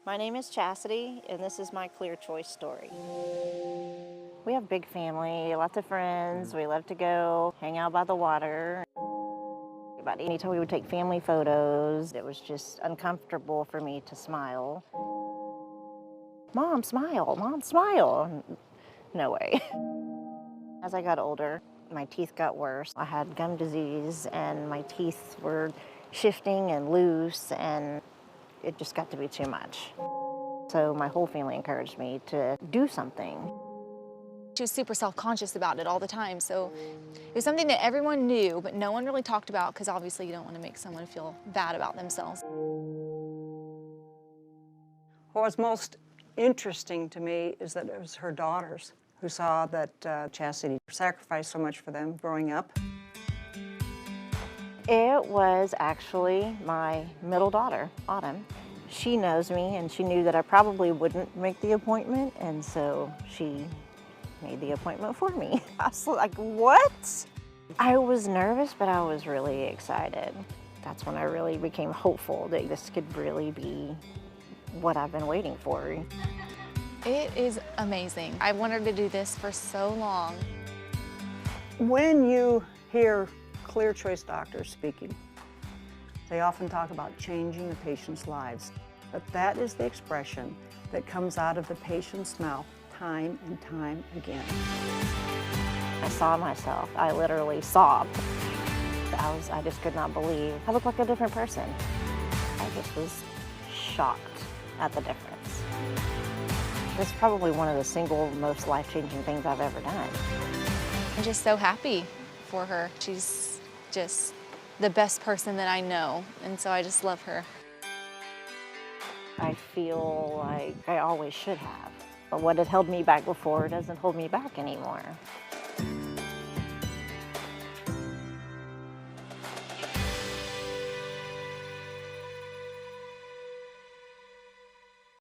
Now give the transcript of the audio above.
My name is Chastity, and this is my ClearChoice story. We have a big family, lots of friends. We love to go hang out by the water. About anytime we would take family photos, it was just uncomfortable for me to smile. Mom, smile, Mom, smile. No way. As I got older, my teeth got worse. I had gum disease and my teeth were shifting and loose, and it just got to be too much. So my whole family encouraged me to do something. She was super self-conscious about it all the time, so it was something that everyone knew, but no one really talked about because obviously you don't want to make someone feel bad about themselves. What was most interesting to me is that it was her daughters who saw that Chastity sacrificed so much for them growing up. It was actually my middle daughter, Autumn. She knows me, and she knew that I probably wouldn't make the appointment, and so she made the appointment for me. I was like, what? I was nervous, but I was really excited. That's when I really became hopeful that this could really be what I've been waiting for. It is amazing. I wanted to do this for so long. When you hear ClearChoice doctors speaking, they often talk about changing the patient's lives, but that is the expression that comes out of the patient's mouth time and time again. I saw myself. I literally sobbed. I just could not believe. I looked like a different person. I just was shocked at the difference. It's probably one of the single most life-changing things I've ever done. I'm just so happy for her. She's just the best person that I know, and so I just love her. I feel like I always should have. But what had held me back before doesn't hold me back anymore.